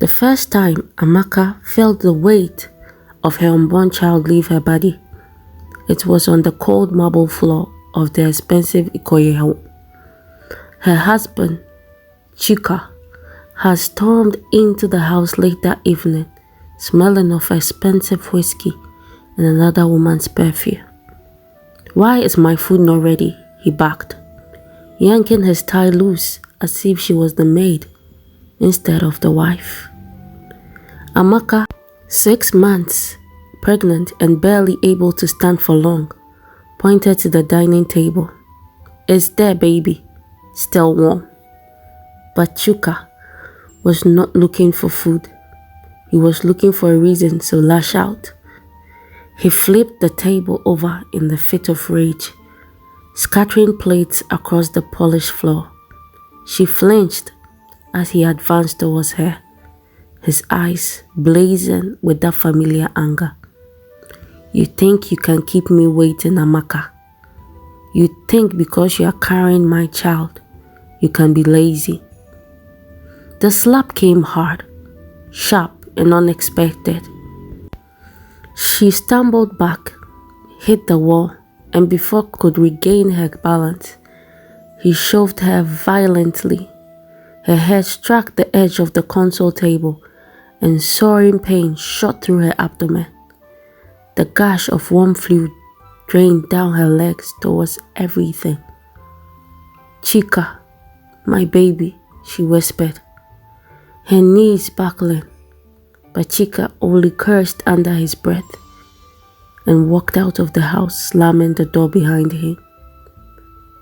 The first time Amaka felt the weight of her unborn child leave her body, it was on the cold marble floor of the expensive Ikoyi home. Her husband, Chika, had stormed into the house late that evening, smelling of expensive whiskey and another woman's perfume. "Why is my food not ready?" he barked, yanking his tie loose as if she was the maid instead of the wife. Amaka, 6 months pregnant and barely able to stand for long, pointed to the dining table. "It's there, baby, still warm." But Chuka was not looking for food. He was looking for a reason to lash out. He flipped the table over in a fit of rage, scattering plates across the polished floor. She flinched as he advanced towards her, his eyes blazing with that familiar anger. "You think you can keep me waiting, Amaka? You think because you are carrying my child, you can be lazy?" The slap came hard, sharp and unexpected. She stumbled back, hit the wall, and before could regain her balance, he shoved her violently. Her head struck the edge of the console table, and soaring pain shot through her abdomen. The gush of warm fluid drained down her legs towards everything. "Chika, my baby," she whispered, her knees buckling. But Chika only cursed under his breath and walked out of the house, slamming the door behind him.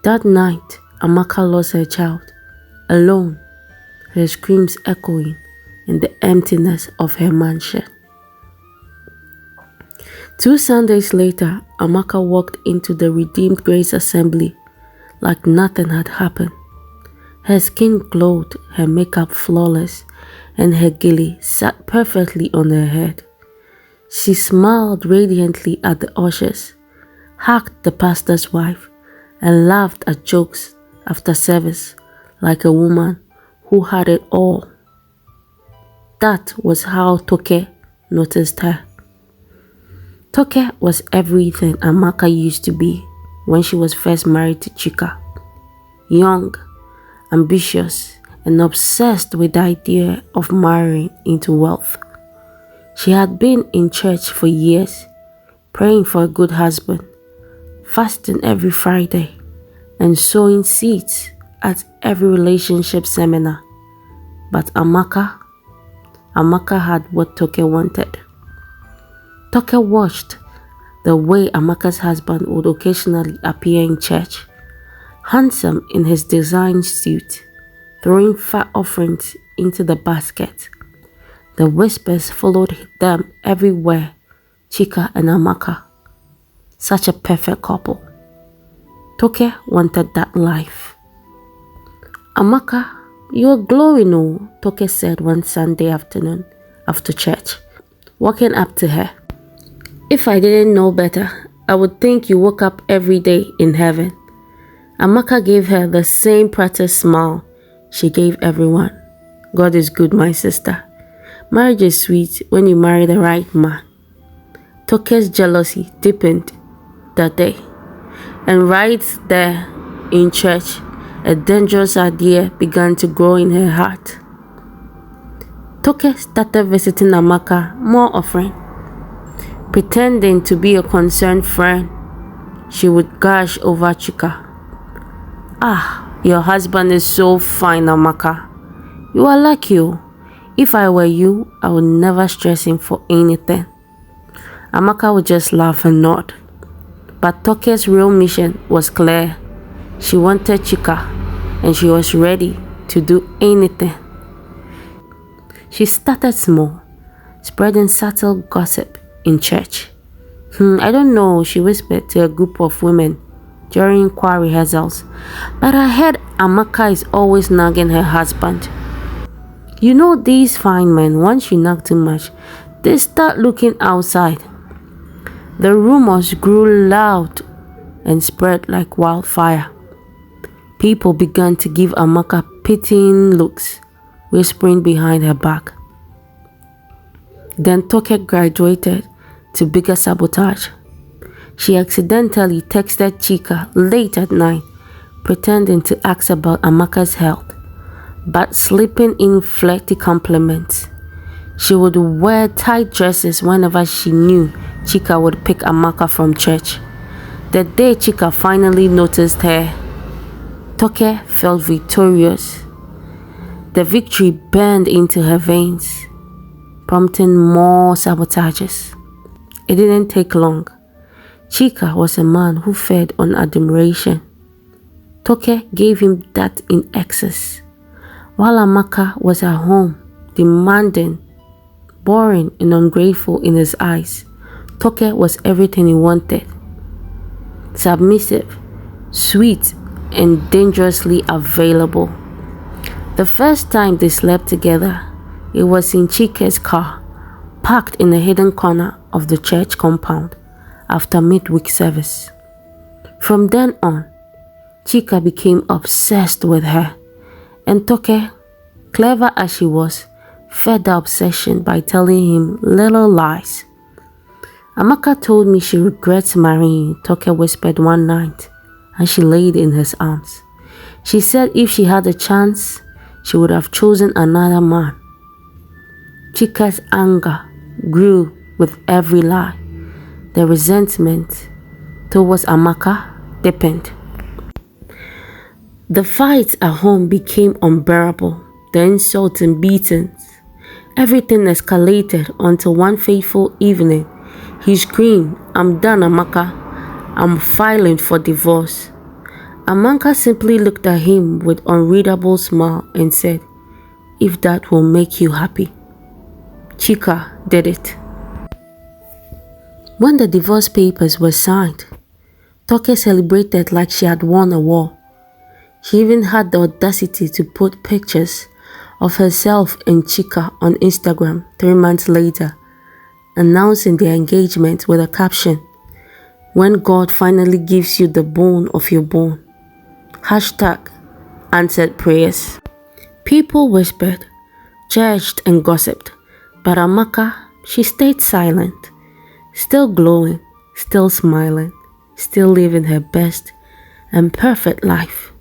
That night, Amaka lost her child, alone, her screams echoing in the emptiness of her mansion. 2 Sundays later, Amaka walked into the Redeemed Grace Assembly like nothing had happened. Her skin glowed, her makeup flawless, and her gilly sat perfectly on her head. She smiled radiantly at the ushers, hugged the pastor's wife, and laughed at jokes after service like a woman who had it all. That was how Toke noticed her. Toke was everything Amaka used to be when she was first married to Chika. Young, ambitious, and obsessed with the idea of marrying into wealth. She had been in church for years, praying for a good husband, fasting every Friday, and sowing seeds at every relationship seminar. But Amaka had what Toke wanted. Toke watched the way Amaka's husband would occasionally appear in church, handsome in his design suit, throwing fat offerings into the basket. The whispers followed them everywhere. Chika and Amaka, such a perfect couple. Toke wanted that life. "Amaka, you're glowing, oh," Toke said one Sunday afternoon after church, walking up to her. "If I didn't know better, I would think you woke up every day in heaven." Amaka gave her the same practiced smile she gave everyone. "God is good, my sister. Marriage is sweet when you marry the right man." Toke's jealousy deepened that day, and right there in church, a dangerous idea began to grow in her heart. Toke started visiting Amaka more often, pretending to be a concerned friend. She would gush over Chika. "Ah, your husband is so fine, Amaka. You are lucky. If I were you, I would never stress him for anything." Amaka would just laugh and nod. But Toke's real mission was clear. She wanted Chika, and she was ready to do anything. She started small, spreading subtle gossip in church. "I don't know," she whispered to a group of women during choir rehearsals, "but I heard Amaka is always nagging her husband. You know these fine men, once you nag too much, they start looking outside." The rumors grew loud and spread like wildfire. People began to give Amaka pitying looks, whispering behind her back, Then Toke graduated to bigger sabotage. She accidentally texted Chika late at night, pretending to ask about Amaka's health, but slipping in flirty compliments. She would wear tight dresses whenever she knew Chika would pick Amaka from church. The day Chika finally noticed her, Toke felt victorious. The victory burned into her veins, prompting more sabotages. It didn't take long. Chika was a man who fed on admiration. Toke gave him that in excess, while Amaka was at home, demanding, boring and ungrateful in his eyes. Toke was everything he wanted. Submissive, sweet, and dangerously available. The first time they slept together, it was in Chika's car, parked in a hidden corner of the church compound after midweek service. From then on, Chika became obsessed with her, and Toke, clever as she was, fed the obsession by telling him little lies. Amaka told me she regrets marrying you, Toke whispered one night, and she laid in his arms. She said if she had a chance, she would have chosen another man. Chika's anger grew with every lie. The resentment towards Amaka deepened. The fights at home became unbearable, the insults and beatings. Everything escalated until one fateful evening, he screamed, "I'm done, Amaka. I'm filing for divorce." Amaka simply looked at him with unreadable smile and said, "If that will make you happy." Chika did it. When the divorce papers were signed, Toke celebrated like she had won a war. She even had the audacity to put pictures of herself and Chika on Instagram 3 months later, announcing their engagement with a caption, "When God finally gives you the bone of your bone." Hashtag answered prayers. People whispered, judged and gossiped, but Amaka, she stayed silent, still glowing, still smiling, still living her best and perfect life.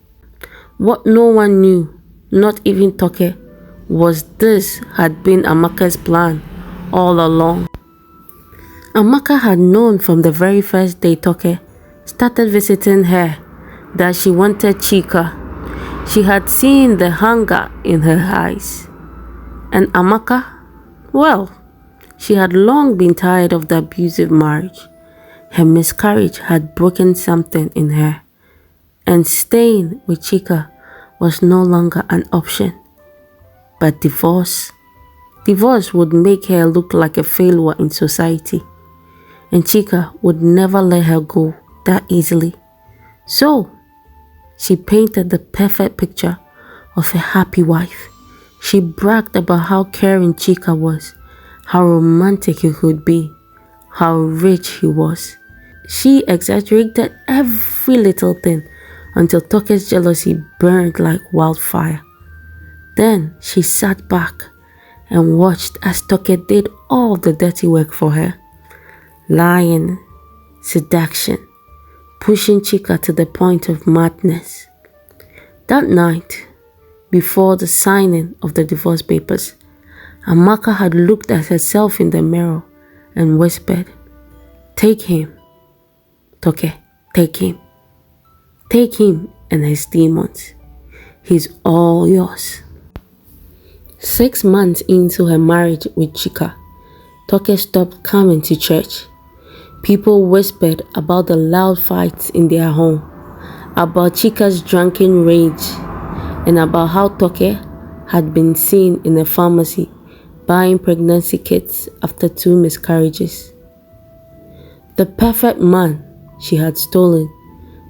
What no one knew, not even Toke, was this had been Amaka's plan all along. Amaka had known from the very first day Toke started visiting her that she wanted Chika. She had seen the hunger in her eyes. And Amaka, well, she had long been tired of the abusive marriage. Her miscarriage had broken something in her, and staying with Chika was no longer an option. But divorce would make her look like a failure in society, and Chika would never let her go that easily. So, she painted the perfect picture of a happy wife. She bragged about how caring Chika was, how romantic he could be, how rich he was. She exaggerated every little thing until Toke's jealousy burned like wildfire. Then she sat back and watched as Toke did all the dirty work for her. Lying, seduction, pushing Chika to the point of madness. That night, before the signing of the divorce papers, Amaka had looked at herself in the mirror and whispered, "Take him, Toke, take him. Take him and his demons. He's all yours." 6 months into her marriage with Chika, Toke stopped coming to church. People whispered about the loud fights in their home, about Chika's drunken rage, and about how Toke had been seen in a pharmacy buying pregnancy kits after 2 miscarriages. The perfect man she had stolen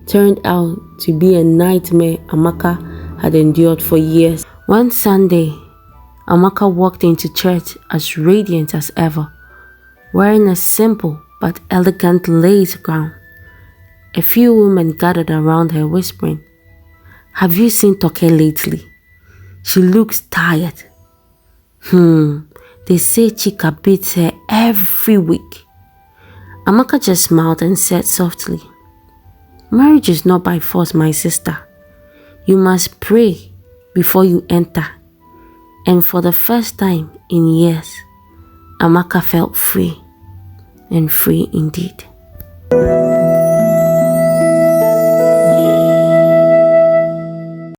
turned out to be a nightmare Amaka had endured for years. One Sunday, Amaka walked into church as radiant as ever, wearing a simple but elegant lace gown. A few women gathered around her whispering, "Have you seen Toke lately? She looks tired." They say Chika beats her every week. Amaka just smiled and said softly, "Marriage is not by force, my sister. You must pray before you enter." And for the first time in years, Amaka felt free, and free indeed.